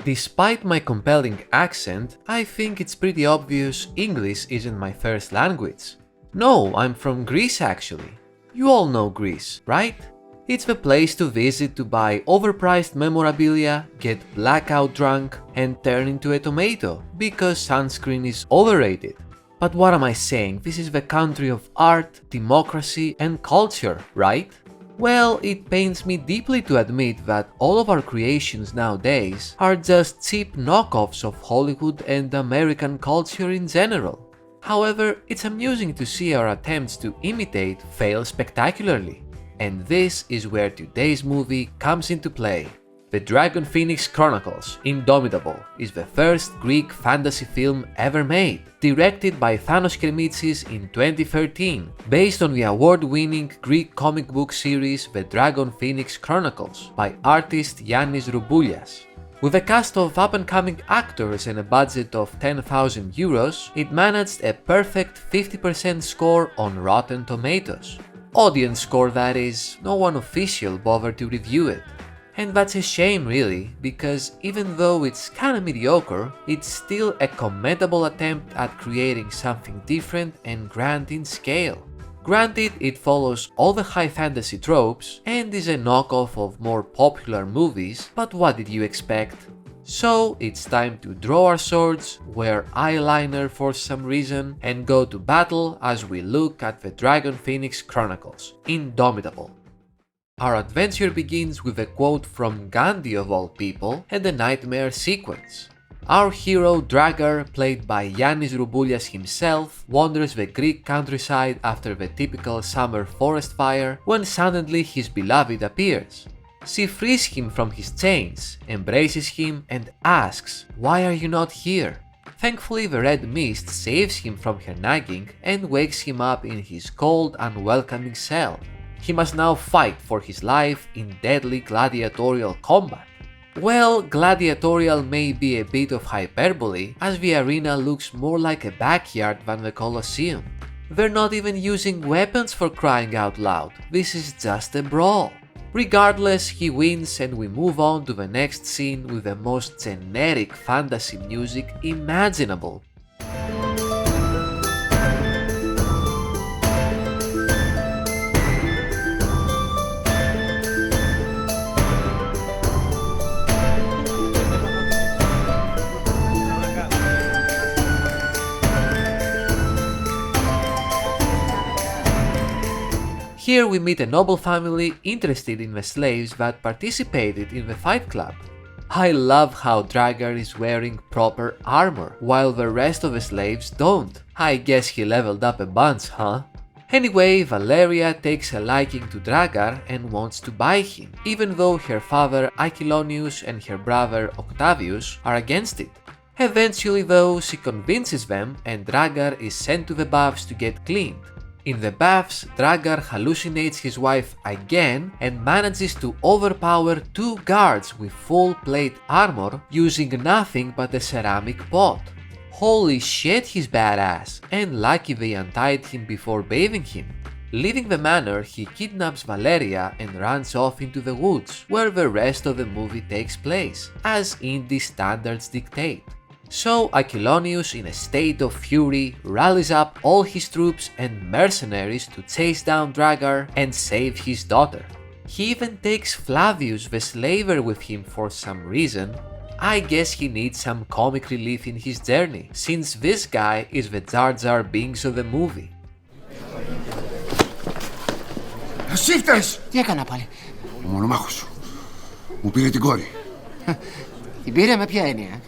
Despite my compelling accent, I think it's pretty obvious English isn't my first language. No, I'm from Greece actually. You all know Greece, right? It's the place to visit to buy overpriced memorabilia, get blackout drunk, and turn into a tomato because sunscreen is overrated. But what am I saying? This is the country of art, democracy, and culture, right? Well, it pains me deeply to admit that all of our creations nowadays are just cheap knockoffs of Hollywood and American culture in general. However, it's amusing to see our attempts to imitate fail spectacularly. And this is where today's movie comes into play. The Dragon Phoenix Chronicles Indomitable is the first Greek fantasy film ever made, directed by Thanos Kermitsis in 2013, based on the award-winning Greek comic book series The Dragon Phoenix Chronicles by artist Yannis Rouboulias. With a cast of up-and-coming actors and a budget of €10,000, it managed a perfect 50% score on Rotten Tomatoes. Audience score, that is. No one official bothered to review it. And that's a shame really, because even though it's kinda mediocre, it's still a commendable attempt at creating something different and grand in scale. Granted, it follows all the high fantasy tropes and is a knockoff of more popular movies, but what did you expect? So it's time to draw our swords, wear eyeliner for some reason, and go to battle as we look at the Dragon Phoenix Chronicles Indomitable. Our adventure begins with a quote from Gandhi of all people and the nightmare sequence. Our hero Dragar, played by Yannis Rouboulias himself, wanders the Greek countryside after the typical summer forest fire when suddenly his beloved appears. She frees him from his chains, embraces him and asks, "Why are you not here?" Thankfully, the red mist saves him from her nagging and wakes him up in his cold, unwelcoming cell. He must now fight for his life in deadly gladiatorial combat. Well, gladiatorial may be a bit of hyperbole, as the arena looks more like a backyard than the Colosseum. They're not even using weapons for crying out loud, this is just a brawl. Regardless, he wins and we move on to the next scene with the most generic fantasy music imaginable. Here we meet a noble family interested in the slaves that participated in the fight club. I love how Dragar is wearing proper armor, while the rest of the slaves don't. I guess he leveled up a bunch, huh? Anyway, Valeria takes a liking to Dragar and wants to buy him, even though her father Achillonius and her brother Octavius are against it. Eventually though, she convinces them and Dragar is sent to the baths to get cleaned. In the baths, Dragar hallucinates his wife again and manages to overpower two guards with full plate armor using nothing but a ceramic pot. Holy shit, he's badass, and lucky they untied him before bathing him. Leaving the manor, he kidnaps Valeria and runs off into the woods, where the rest of the movie takes place, as indie standards dictate. So Achillonius, in a state of fury, rallies up all his troops and mercenaries to chase down Dragar and save his daughter. He even takes Flavius the slaver with him for some reason. I guess he needs some comic relief in his journey, since this guy is the Jar Jar Binks of the movie. Εσύ φταίς! Τι έκανα πάλι? Ο μονομάχος σου. Μου πήρε την κόρη. Την πήρε με ποια έννοια?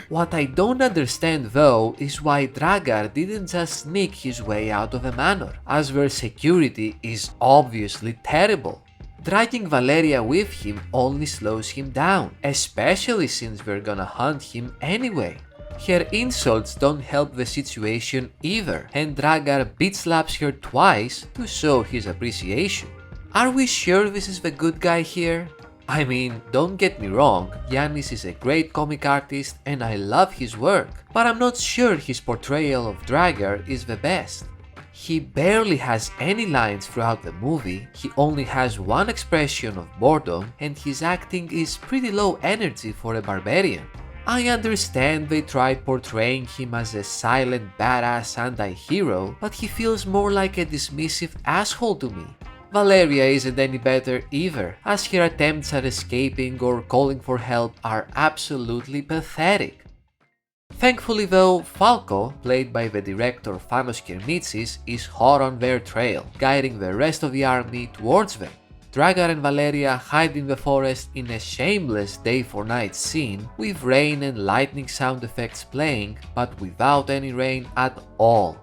What I don't understand though is why Dragar didn't just sneak his way out of the manor, as their security is obviously terrible. Dragging Valeria with him only slows him down, especially since we're gonna hunt him anyway. Her insults don't help the situation either, and Dragar bitch-slaps her twice to show his appreciation. Are we sure this is the good guy here? I mean, don't get me wrong, Yannis is a great comic artist and I love his work, but I'm not sure his portrayal of Dragar is the best. He barely has any lines throughout the movie, he only has one expression of boredom, and his acting is pretty low energy for a barbarian. I understand they tried portraying him as a silent badass anti-hero, but he feels more like a dismissive asshole to me. Valeria isn't any better either, as her attempts at escaping or calling for help are absolutely pathetic. Thankfully though, Falco, played by the director Thanos Kermitsis, is hot on their trail, guiding the rest of the army towards them. Dragar and Valeria hide in the forest in a shameless day-for-night scene, with rain and lightning sound effects playing, but without any rain at all.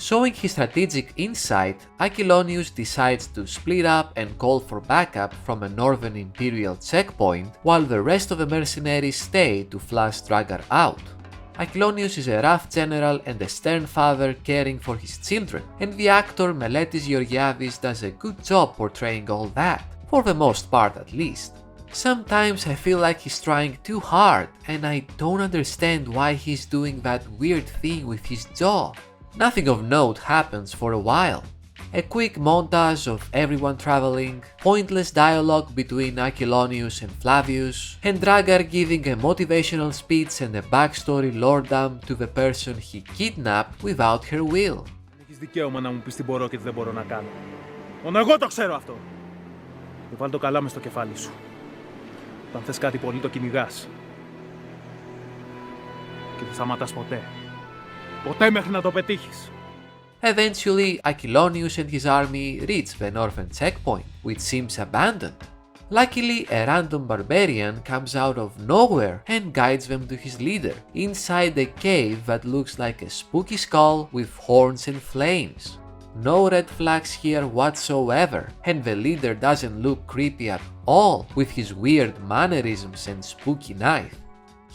Showing his strategic insight, Aquilonius decides to split up and call for backup from a northern Imperial checkpoint, while the rest of the mercenaries stay to flush Dragar out. Aquilonius is a rough general and a stern father caring for his children, and the actor Meletis Georgiadis does a good job portraying all that, for the most part at least. Sometimes I feel like he's trying too hard, and I don't understand why he's doing that weird thing with his jaw. Nothing of note happens for a while. A quick montage of everyone traveling, pointless dialogue between Aquilonius and Flavius, and Dragar giving a motivational speech and a backstory lore-dump to the person he kidnapped without her will. Έχεις δικαίωμα να μου πεις τι μπορώ και τι δεν μπορώ να κάνω. Μόνο εγώ το ξέρω αυτό. Και βάλ' το καλά μες στο κεφάλι σου. Όταν θες κάτι πολύ το κυνηγάς. Και δεν σταματάς ποτέ. Ποτέ μέχρι να το πετύχεις. Eventually, Aquilonius and his army reach the northern checkpoint, which seems abandoned. Luckily, a random barbarian comes out of nowhere and guides them to his leader, inside a cave that looks like a spooky skull with horns and flames. No red flags here whatsoever, and the leader doesn't look creepy at all with his weird mannerisms and spooky knife.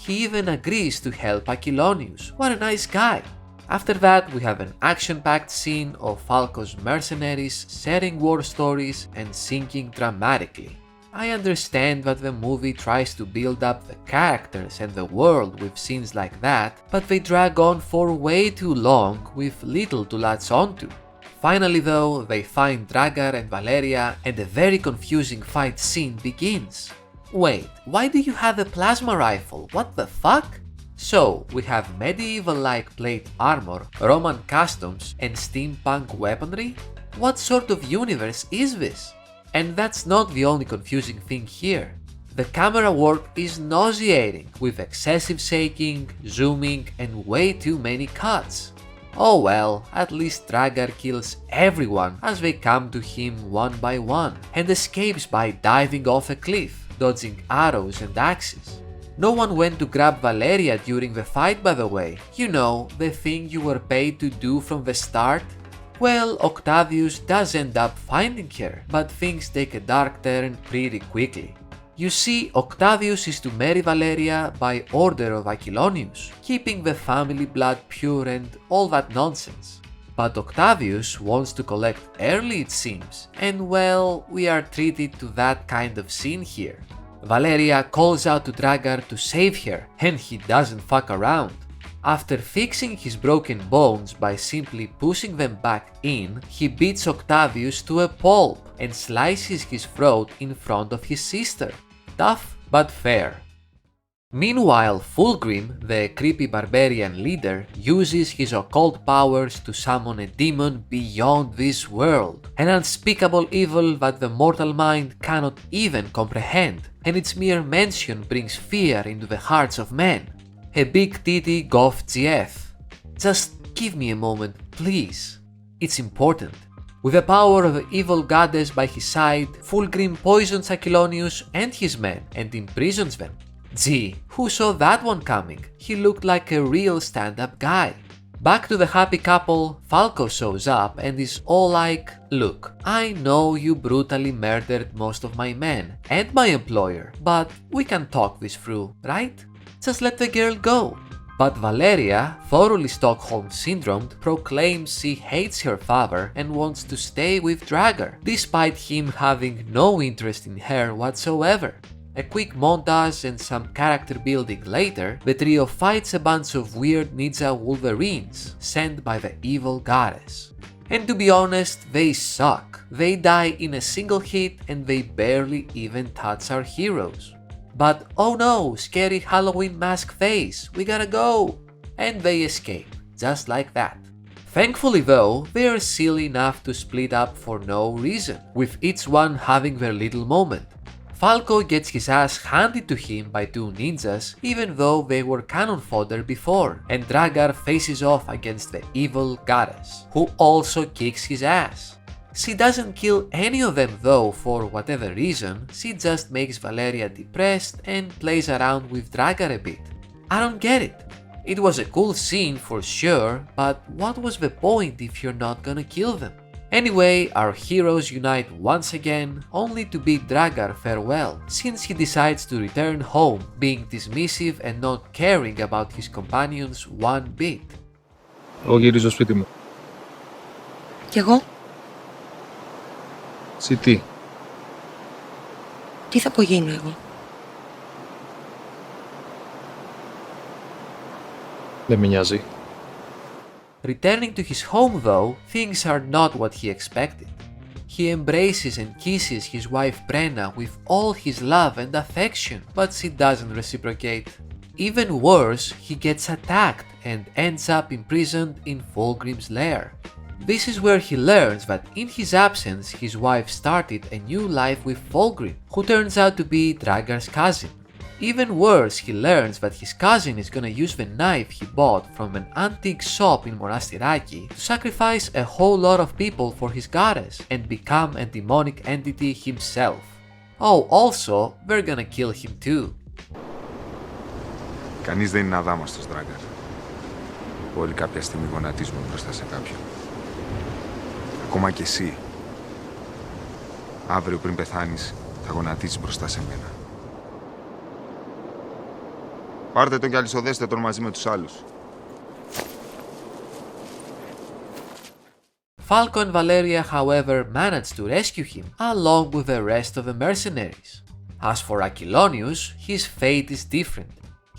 He even agrees to help Aquilonius. What a nice guy! After that, we have an action-packed scene of Falco's mercenaries sharing war stories and singing dramatically. I understand that the movie tries to build up the characters and the world with scenes like that, but they drag on for way too long with little to latch onto. Finally though, they find Dragar and Valeria and a very confusing fight scene begins. Wait, why do you have a plasma rifle? What the fuck? So, we have medieval-like plate armor, Roman customs, and steampunk weaponry? What sort of universe is this? And that's not the only confusing thing here. The camera work is nauseating, with excessive shaking, zooming, and way too many cuts. Oh well, at least Dragar kills everyone as they come to him one by one, and escapes by diving off a cliff, dodging arrows and axes. No one went to grab Valeria during the fight, by the way. You know, the thing you were paid to do from the start? Well, Octavius does end up finding her, but things take a dark turn pretty quickly. You see, Octavius is to marry Valeria by order of Aquilonius, keeping the family blood pure and all that nonsense. But Octavius wants to collect early, it seems, and well, we are treated to that kind of scene here. Valeria calls out to Dragar to save her, and he doesn't fuck around. After fixing his broken bones by simply pushing them back in, he beats Octavius to a pulp and slices his throat in front of his sister. Tough but fair. Meanwhile, Fulgrim, the creepy barbarian leader, uses his occult powers to summon a demon beyond this world, an unspeakable evil that the mortal mind cannot even comprehend, and its mere mention brings fear into the hearts of men. A big titty goth GF. Just give me a moment, please. It's important. With the power of the evil goddess by his side, Fulgrim poisons Aquilonius and his men and imprisons them. Gee, who saw that one coming? He looked like a real stand-up guy. Back to the happy couple, Falco shows up and is all like, "Look, I know you brutally murdered most of my men and my employer, but we can talk this through, right? Just let the girl go." But Valeria, thoroughly Stockholm syndromed, proclaims she hates her father and wants to stay with Dragar, despite him having no interest in her whatsoever. A quick montage and some character building later, the trio fights a bunch of weird ninja wolverines sent by the evil goddess. And to be honest, they suck. They die in a single hit and they barely even touch our heroes. But oh no, scary Halloween mask face, we gotta go! And they escape, just like that. Thankfully though, they are silly enough to split up for no reason, with each one having their little moment. Falco gets his ass handed to him by two ninjas even though they were cannon fodder before, and Dragar faces off against the evil goddess, who also kicks his ass. She doesn't kill any of them though for whatever reason, she just makes Valeria depressed and plays around with Dragar a bit. I don't get it. It was a cool scene for sure, but what was the point if you're not gonna kill them? Anyway, our heroes unite once again, only to bid Dragar farewell, since he decides to return home, being dismissive and not caring about his companions one bit. Εγώ γυρίζω σπίτι μου. Κι εγώ, Εσύ τι? τι θα απογίνω εγώ? Δεν με νοιάζει. Returning to his home though, things are not what he expected. He embraces and kisses his wife Brenna with all his love and affection, but she doesn't reciprocate. Even worse, he gets attacked and ends up imprisoned in Fulgrim's lair. This is where he learns that in his absence, his wife started a new life with Fulgrim, who turns out to be Dragar's cousin. Even worse, he learns that his cousin is gonna use the knife he bought from an antique shop in Monastiraki to sacrifice a whole lot of people for his goddess and become a demonic entity himself. Oh, also, they're gonna kill him too. Κανείς δεν είναι αδάμαστος, Dragar. Όλοι κάποια στιγμή γονατίζουμε μπροστά σε κάποιον. Ακόμα και εσύ. Αύριο πριν πεθάνεις, θα γονατίζεις μπροστά σε μένα. Πάρτε τον και αλυσοδέστε τον μαζί με τους άλλους. Falco and Valeria, however, manage to rescue him, along with the rest of the mercenaries. As for Aquilonius, his fate is different.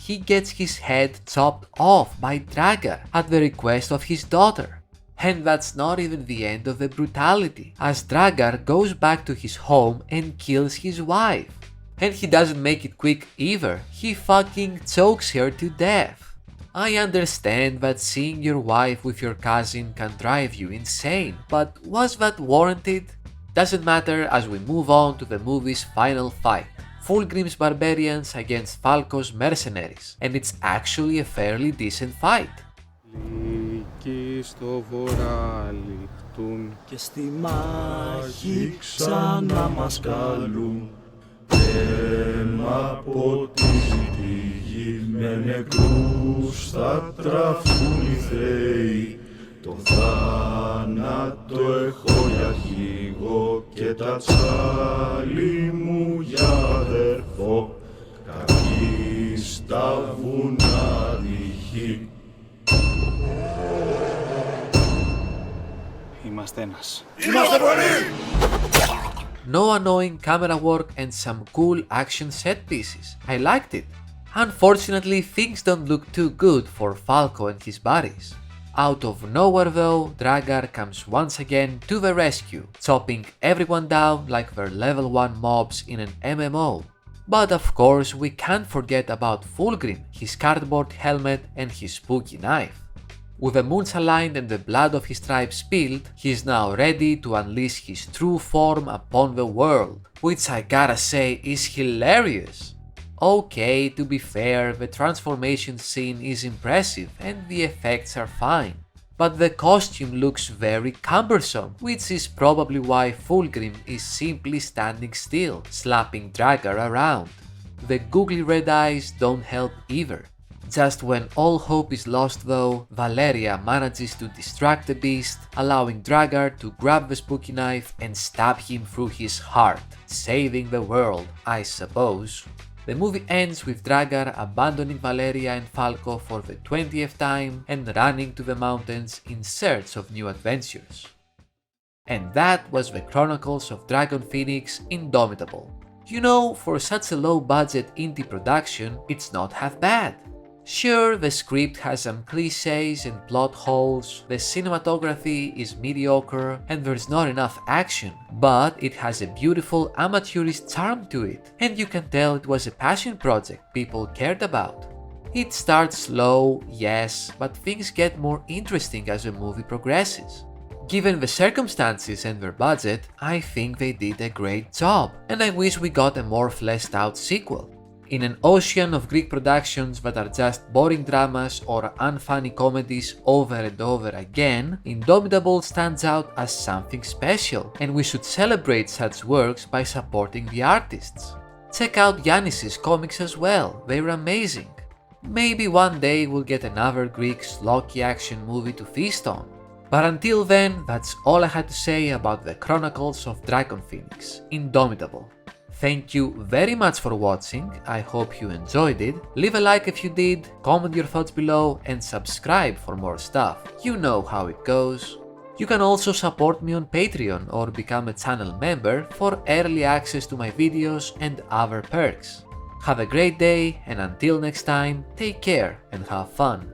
He gets his head chopped off by Dragar at the request of his daughter. And that's not even the end of the brutality, as Dragar goes back to his home and kills his wife. And he doesn't make it quick either, he fucking chokes her to death. I understand that seeing your wife with your cousin can drive you insane, but was that warranted? Doesn't matter as we move on to the movie's final fight. Fulgrim's barbarians against Falco's mercenaries, and it's actually a fairly decent fight. Λύκοι στο βορρά λιχτούν και στη μάχη ξανά μας καλούν. Αίμα ποτίζει τη γη, με νεκρούς θα τραφούν οι θεοί. Το θάνατο έχω για αρχηγό και τα τσάλι μου για αδερφό. Κακή στα βουνά τυχή. Είμαστε ένας. Είμαστε πολλοί! No annoying camera work and some cool action set pieces. I liked it. Unfortunately, things don't look too good for Falco and his buddies. Out of nowhere though, Dragar comes once again to the rescue, chopping everyone down like they're level 1 mobs in an MMO. But of course, we can't forget about Fulgrim, his cardboard helmet and his spooky knife. With the moons aligned and the blood of his tribe spilled, he is now ready to unleash his true form upon the world, which I gotta say is hilarious. Okay, to be fair, the transformation scene is impressive and the effects are fine, but the costume looks very cumbersome, which is probably why Fulgrim is simply standing still, slapping Dragar around. The googly red eyes don't help either. Just when all hope is lost though, Valeria manages to distract the beast, allowing Dragar to grab the spooky knife and stab him through his heart, saving the world, I suppose. The movie ends with Dragar abandoning Valeria and Falco for the 20th time and running to the mountains in search of new adventures. And that was the Chronicles of Dragon Phoenix Indomitable. You know, for such a low-budget indie production, it's not half bad. Sure, the script has some clichés and plot holes, the cinematography is mediocre, and there's not enough action, but it has a beautiful amateurish charm to it, and you can tell it was a passion project people cared about. It starts slow, yes, but things get more interesting as the movie progresses. Given the circumstances and their budget, I think they did a great job, and I wish we got a more fleshed out sequel. In an ocean of Greek productions that are just boring dramas or unfunny comedies over and over again, Indomitable stands out as something special, and we should celebrate such works by supporting the artists. Check out Yannis's comics as well, they're amazing. Maybe one day we'll get another Greek schlocky action movie to feast on. But until then, that's all I had to say about the Chronicles of Dragon Phoenix, Indomitable. Thank you very much for watching, I hope you enjoyed it. Leave a like if you did, comment your thoughts below and subscribe for more stuff. You know how it goes. You can also support me on Patreon or become a channel member for early access to my videos and other perks. Have a great day, and until next time, take care and have fun.